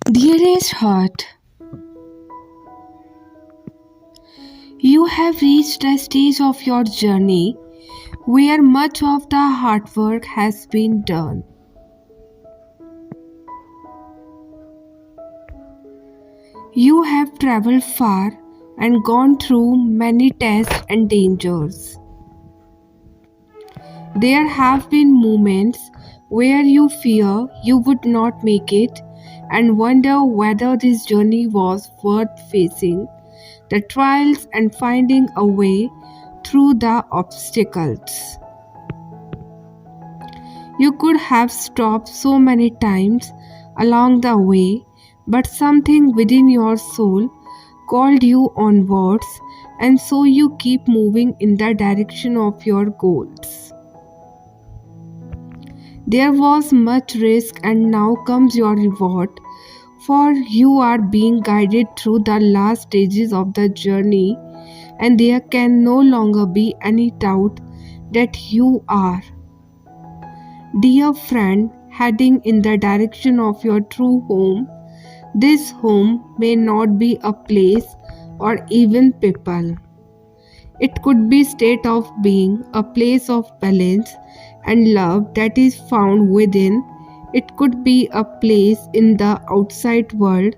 Dearest heart, you have reached a stage of your journey where much of the hard work has been done. You have traveled far and gone through many tests and dangers. There have been moments where you fear you would not make it and wonder whether this journey was worth facing the trials and finding a way through the obstacles. You could have stopped so many times along the way, but something within your soul called you onwards, and so you keep moving in the direction of your goals. There was much risk, and now comes your reward, for you are being guided through the last stages of the journey, and there can no longer be any doubt that you are, dear friend, heading in the direction of your true home. This home may not be a place or even people. It could be state of being, a place of balance and love that is found within. It could be a place in the outside world,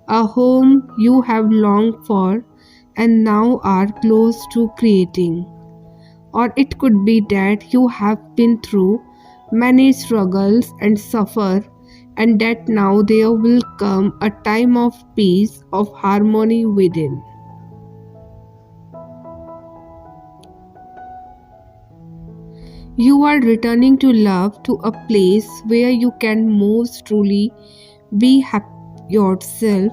a home you have longed for and now are close to creating. Or it could be that you have been through many struggles and suffer, and that now there will come a time of peace, of harmony within. You are returning to love, to a place where you can most truly be happy yourself,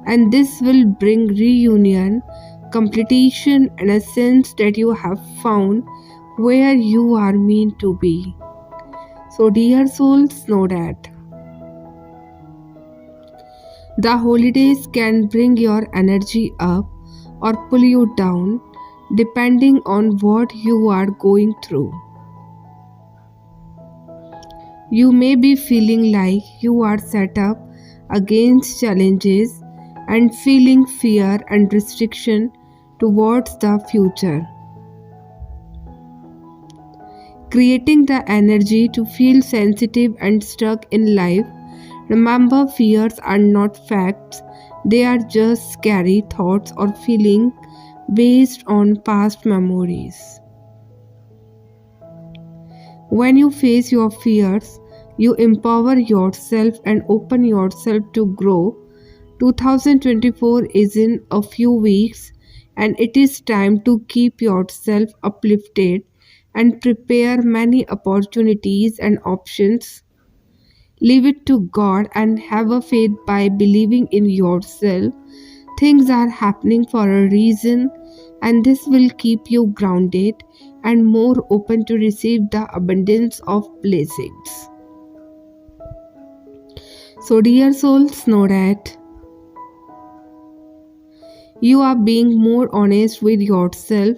and this will bring reunion, completion, and a sense that you have found where you are meant to be. So, dear souls, know that the holidays can bring your energy up or pull you down depending on what you are going through. You may be feeling like you are set up against challenges and feeling fear and restriction towards the future. Creating the energy to feel sensitive and stuck in life. Remember, fears are not facts, they are just scary thoughts or feelings based on past memories. When you face your fears, you empower yourself and open yourself to grow. 2024 is in a few weeks, and it is time to keep yourself uplifted and prepare many opportunities and options. Leave it to God and have a faith by believing in yourself. Things are happening for a reason, and this will keep you grounded and more open to receive the abundance of blessings. So, dear souls, know that you are being more honest with yourself,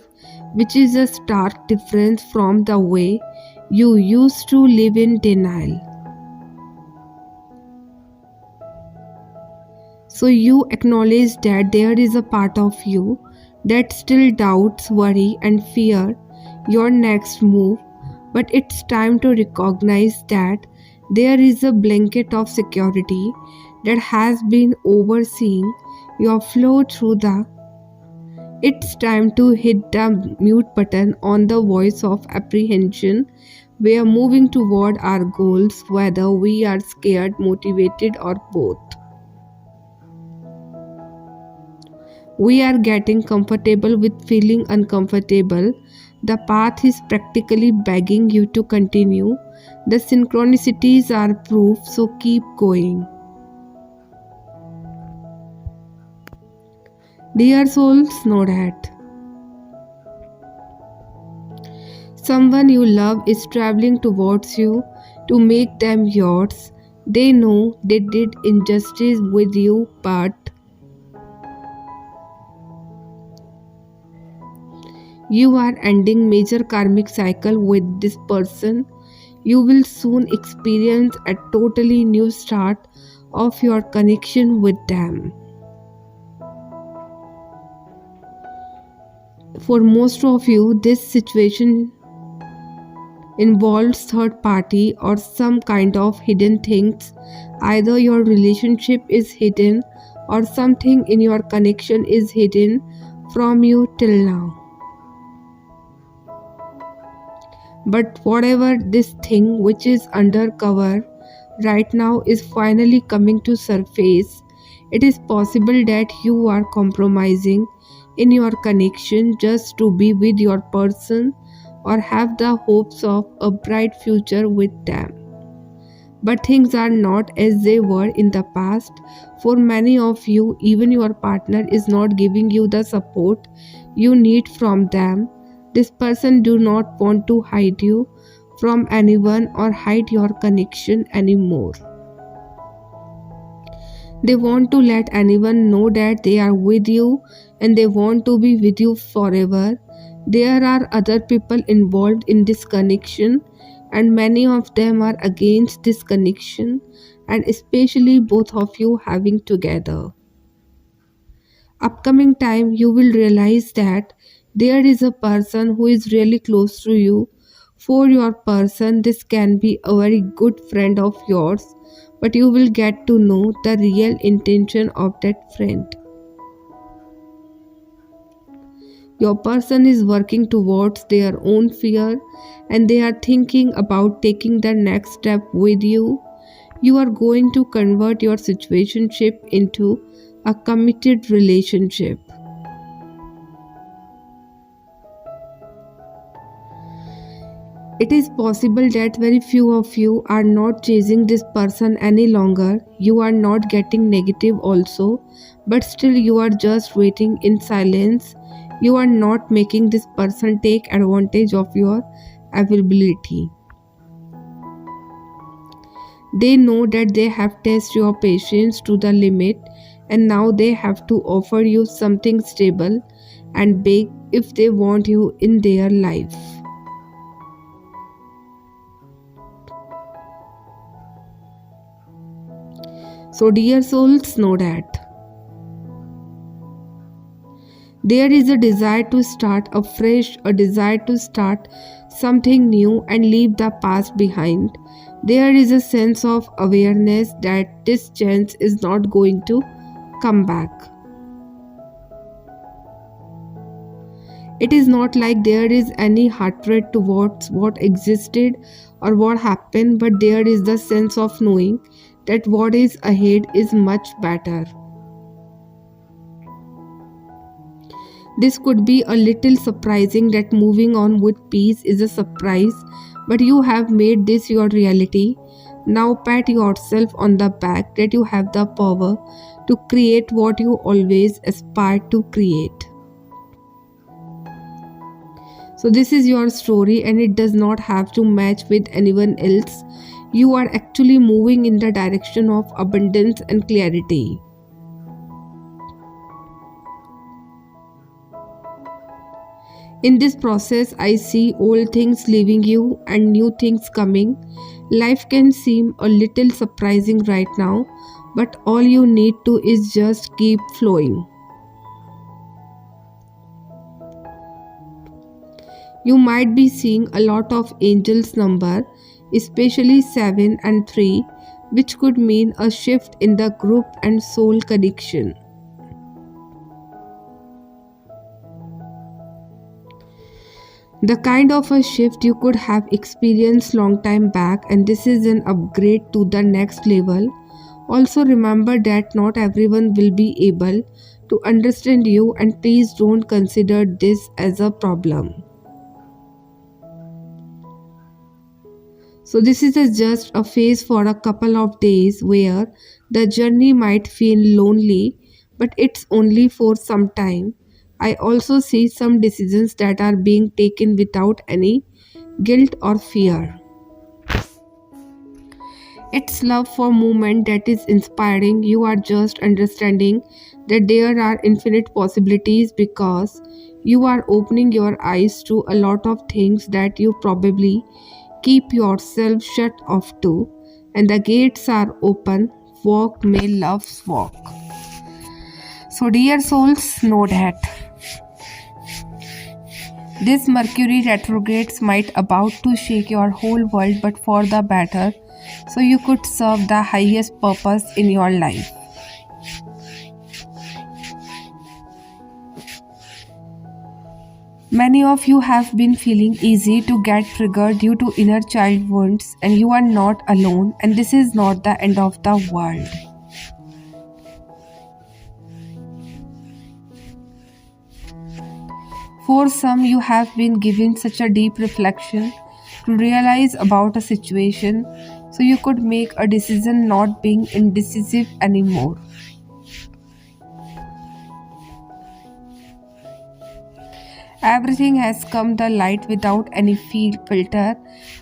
which is a stark difference from the way you used to live in denial. So you acknowledge that there is a part of you that still doubts, worry, and fear your next move, but it's time to recognize that there is a blanket of security that has been overseeing your flow through the. It's time to hit the mute button on the voice of apprehension. We are moving toward our goals, whether we are scared, motivated, or both. We are getting comfortable with feeling uncomfortable. The path is practically begging you to continue. The synchronicities are proof, so keep going. Dear souls, know that someone you love is traveling towards you to make them yours. They know they did injustice with you, but you are ending major karmic cycle with this person. You will soon experience a totally new start of your connection with them. For most of you, this situation involves third party or some kind of hidden things. Either your relationship is hidden or something in your connection is hidden from you till now. But whatever this thing which is undercover right now is finally coming to surface, it is possible that you are compromising in your connection just to be with your person or have the hopes of a bright future with them. But things are not as they were in the past. For many of you, even your partner is not giving you the support you need from them. This person do not want to hide you from anyone or hide your connection anymore. They want to let anyone know that they are with you and they want to be with you forever. There are other people involved in this connection, and many of them are against this connection, and especially both of you having together. Upcoming time, you will realize that there is a person who is really close to you. For your person, this can be a very good friend of yours, but you will get to know the real intention of that friend. Your person is working towards their own fear and they are thinking about taking the next step with you. You are going to convert your situationship into a committed relationship. It is possible that very few of you are not chasing this person any longer. You are not getting negative also, but still you are just waiting in silence. You are not making this person take advantage of your availability. They know that they have tested your patience to the limit and now they have to offer you something stable and big if they want you in their life. So, dear souls, know that there is a desire to start afresh, a desire to start something new and leave the past behind. There is a sense of awareness that this chance is not going to come back. It is not like there is any hatred towards what existed or what happened, but there is the sense of knowing that what is ahead is much better. This could be a little surprising that moving on with peace is a surprise, but you have made this your reality. Now pat yourself on the back that you have the power to create what you always aspired to create. So this is your story and it does not have to match with anyone else. You are actually moving in the direction of abundance and clarity. In this process, I see old things leaving you and new things coming. Life can seem a little surprising right now, but all you need to is just keep flowing. You might be seeing a lot of angels number, especially 7 and 3, which could mean a shift in the group and soul connection. The kind of a shift you could have experienced long time back, and this is an upgrade to the next level. Also remember that not everyone will be able to understand you, and please don't consider this as a problem. So this is just a phase for a couple of days where the journey might feel lonely, but it's only for some time. I also see some decisions that are being taken without any guilt or fear. It's love for movement that is inspiring. You are just understanding that there are infinite possibilities because you are opening your eyes to a lot of things that you probably keep yourself shut off to, and the gates are open walk may love's walk. So, dear souls, know that this Mercury retrogrades might about to shake your whole world, but for the better, so you could serve the highest purpose in your life. Many of you have been feeling easy to get triggered due to inner child wounds, and you are not alone, and this is not the end of the world. For some, you have been given such a deep reflection to realize about a situation, so you could make a decision not being indecisive anymore. Everything has come the light without any filter.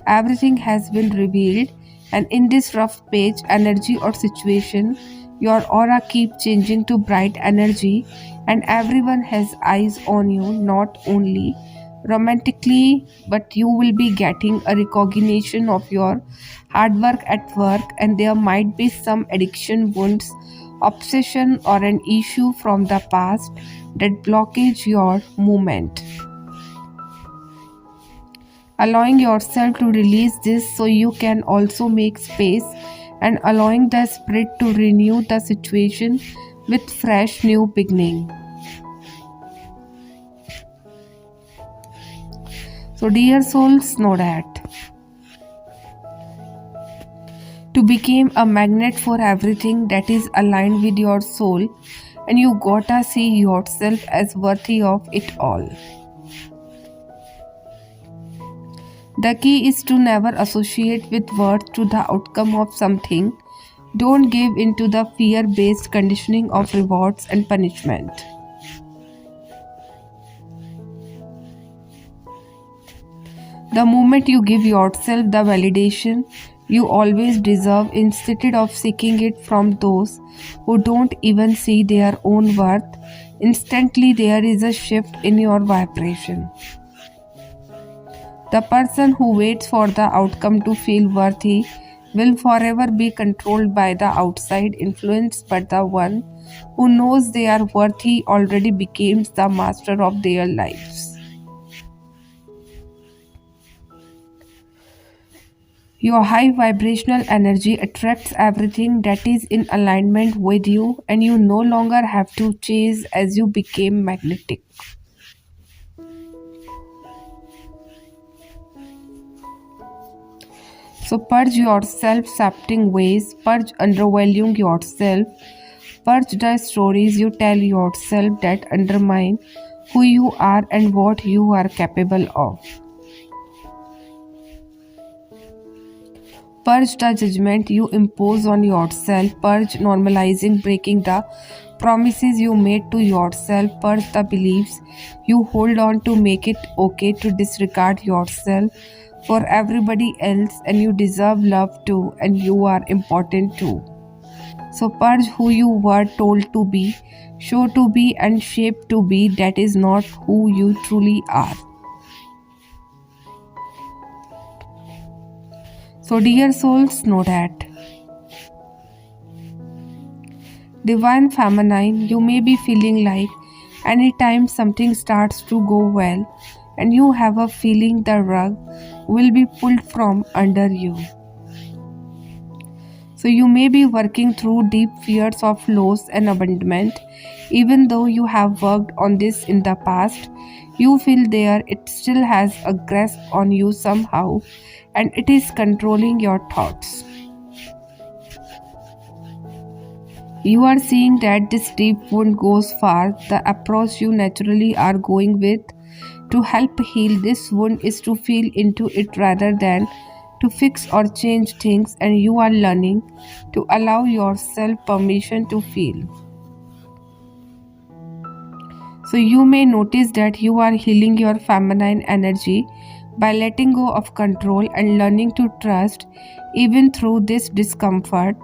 Everything has been revealed, and in this rough page, energy or situation, your aura keep changing to bright energy, and everyone has eyes on you, not only romantically, but you will be getting a recognition of your hard work at work, and there might be some addiction wounds, obsession, or an issue from the past that blockage your movement. Allowing yourself to release this so you can also make space, and allowing the spirit to renew the situation with fresh new beginning. So, dear souls, know that to become a magnet for everything that is aligned with your soul, and you gotta see yourself as worthy of it all. The key is to never associate with worth to the outcome of something. Don't give into the fear-based conditioning of rewards and punishment. The moment you give yourself the validation you always deserve instead of seeking it from those who don't even see their own worth, instantly there is a shift in your vibration. The person who waits for the outcome to feel worthy will forever be controlled by the outside influence, but the one who knows they are worthy already becomes the master of their lives. Your high vibrational energy attracts everything that is in alignment with you, and you no longer have to chase as you became magnetic. So purge your self-sabotaging ways, purge undervaluing yourself, purge the stories you tell yourself that undermine who you are and what you are capable of. Purge the judgment you impose on yourself, purge normalizing breaking the promises you made to yourself, purge the beliefs you hold on to make it okay to disregard yourself for everybody else, and you deserve love too, and you are important too. So purge who you were told to be, show to be, and shape to be that is not who you truly are. So dear souls, know that Divine Feminine, you may be feeling like anytime something starts to go well and you have a feeling the rug will be pulled from under you. So you may be working through deep fears of loss and abandonment. Even though you have worked on this in the past, you feel there it still has a grasp on you somehow, and it is controlling your thoughts. You are seeing that this deep wound goes far. The approach you naturally are going with to help heal this wound is to feel into it rather than to fix or change things, and you are learning to allow yourself permission to feel. So you may notice that you are healing your feminine energy by letting go of control and learning to trust even through this discomfort.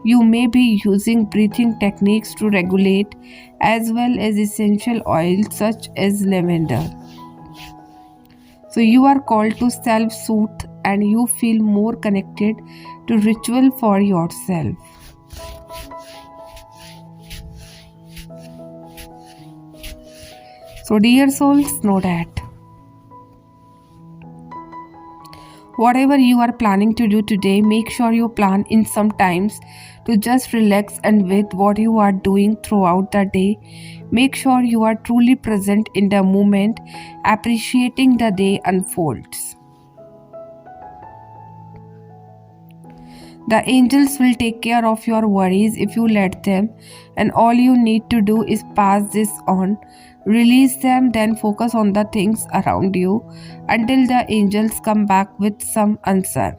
You may be using breathing techniques to regulate as well as essential oils such as lavender. So you are called to self-soothe and you feel more connected to ritual for yourself. So, dear souls, know that whatever you are planning to do today, make sure you plan in some times to just relax and with what you are doing throughout the day. Make sure you are truly present in the moment, appreciating the day unfolds. The angels will take care of your worries if you let them, and all you need to do is pass this on. Release them, then focus on the things around you until the angels come back with some answer.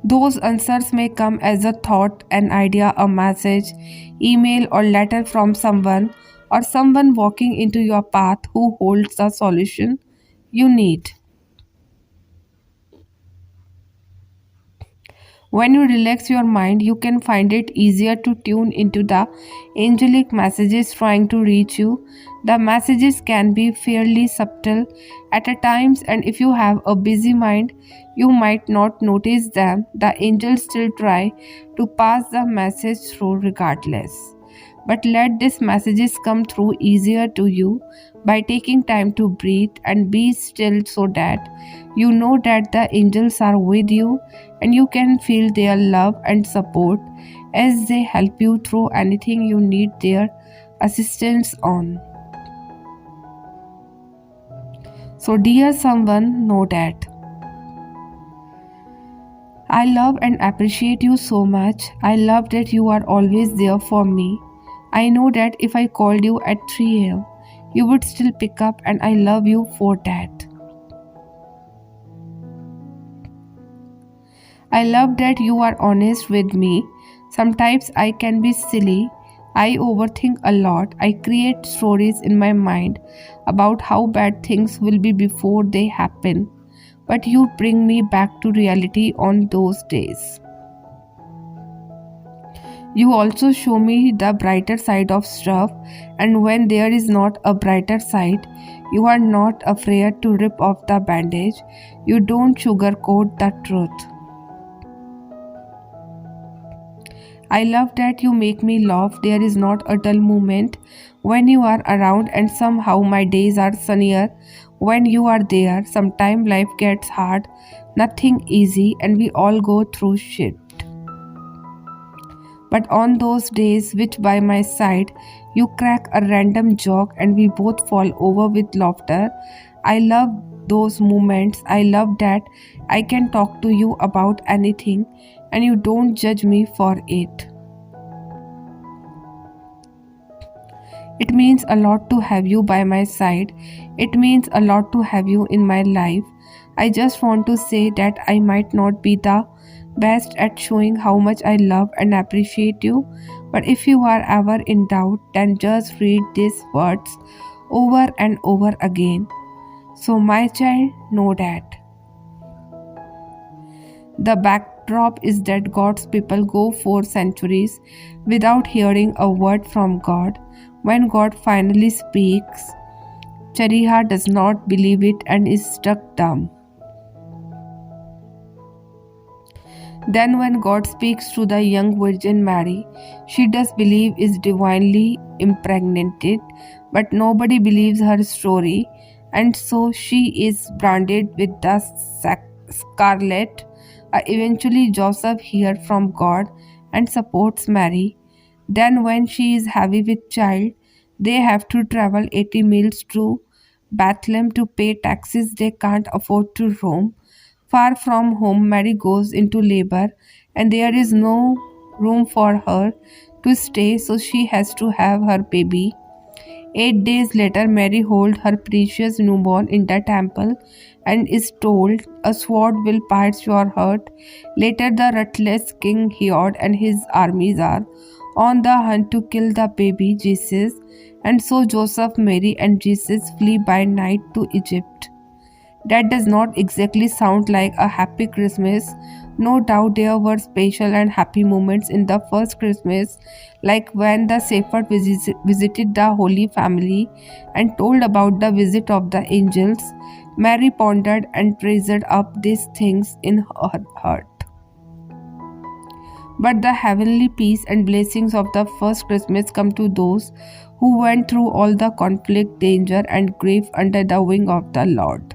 Those answers may come as a thought, an idea, a message, email, or letter from someone, or someone walking into your path who holds the solution you need. When you relax your mind, you can find it easier to tune into the angelic messages trying to reach you. The messages can be fairly subtle at a times, and if you have a busy mind, you might not notice them. The angels still try to pass the message through regardless. But let these messages come through easier to you by taking time to breathe and be still so that you know that the angels are with you and you can feel their love and support as they help you through anything you need their assistance on. So, dear someone, know that I love and appreciate you so much. I love that you are always there for me. I know that if I called you at 3 am, you would still pick up, and I love you for that. I love that you are honest with me. Sometimes I can be silly. I overthink a lot. I create stories in my mind about how bad things will be before they happen. But you bring me back to reality on those days. You also show me the brighter side of stuff, and when there is not a brighter side, you are not afraid to rip off the bandage. You don't sugarcoat the truth. I love that you make me laugh. There is not a dull moment when you are around, and somehow my days are sunnier when you are there. Sometimes life gets hard, nothing easy, and we all go through shit. But on those days which by my side you crack a random joke and we both fall over with laughter, I love those moments. I love that I can talk to you about anything and you don't judge me for it. It means a lot to have you by my side. It means a lot to have you in my life. I just want to say that I might not be the best at showing how much I love and appreciate you, but if you are ever in doubt, then just read these words over and over again. So, my child, know that. The backdrop is that God's people go for centuries without hearing a word from God. When God finally speaks, Chariha does not believe it and is struck dumb. Then, when God speaks to the young Virgin Mary, she does believe is divinely impregnated, but nobody believes her story, and so she is branded with the scarlet. Eventually, Joseph hears from God and supports Mary. Then, when she is heavy with child, they have to travel 80 miles to Bethlehem to pay taxes they can't afford to Rome. Far from home, Mary goes into labor, and there is no room for her to stay, so she has to have her baby. 8 days later, Mary holds her precious newborn in the temple and is told, "A sword will pierce your heart." Later, the ruthless King Herod and his armies are on the hunt to kill the baby Jesus, and so Joseph, Mary, and Jesus flee by night to Egypt. That does not exactly sound like a happy Christmas. No doubt there were special and happy moments in the first Christmas, like when the shepherd visited the Holy Family and told about the visit of the angels. Mary pondered and treasured up these things in her heart. But the heavenly peace and blessings of the first Christmas come to those who went through all the conflict, danger, and grief under the wing of the Lord.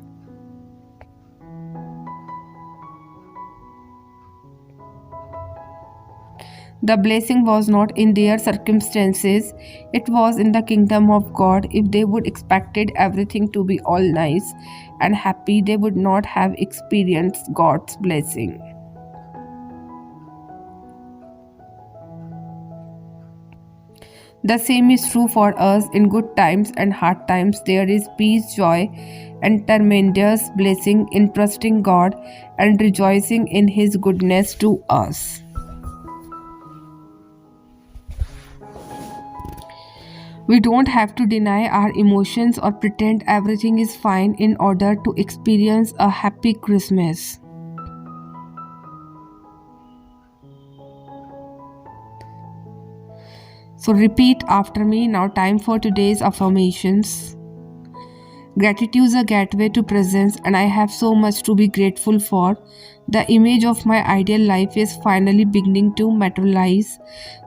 The blessing was not in their circumstances, it was in the kingdom of God. If they would expected everything to be all nice and happy, they would not have experienced God's blessing. The same is true for us in good times and hard times. There is peace, joy, and tremendous blessing in trusting God and rejoicing in His goodness to us. We don't have to deny our emotions or pretend everything is fine in order to experience a happy Christmas. So repeat after me. Now time for today's affirmations. Gratitude is a gateway to presence, and I have so much to be grateful for. The image of my ideal life is finally beginning to materialize.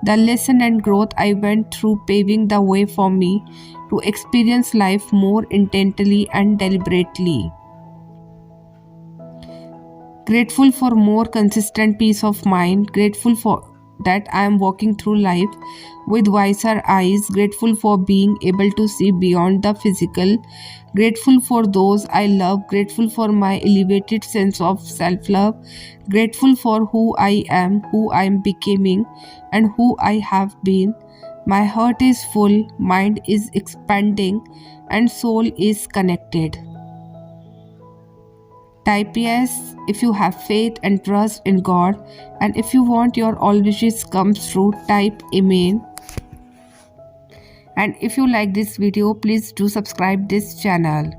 The lesson and growth I went through paving the way for me to experience life more intently and deliberately. Grateful for more consistent peace of mind. Grateful for that I am walking through life with wiser eyes. Grateful for being able to see beyond the physical. Grateful for those I love. Grateful for my elevated sense of self-love. Grateful for who I am, who I am becoming, and who I have been. My heart is full, mind is expanding, and soul is connected. Type yes if you have faith and trust in God, and if you want your all wishes come true, type amen. And if you like this video, please do subscribe this channel.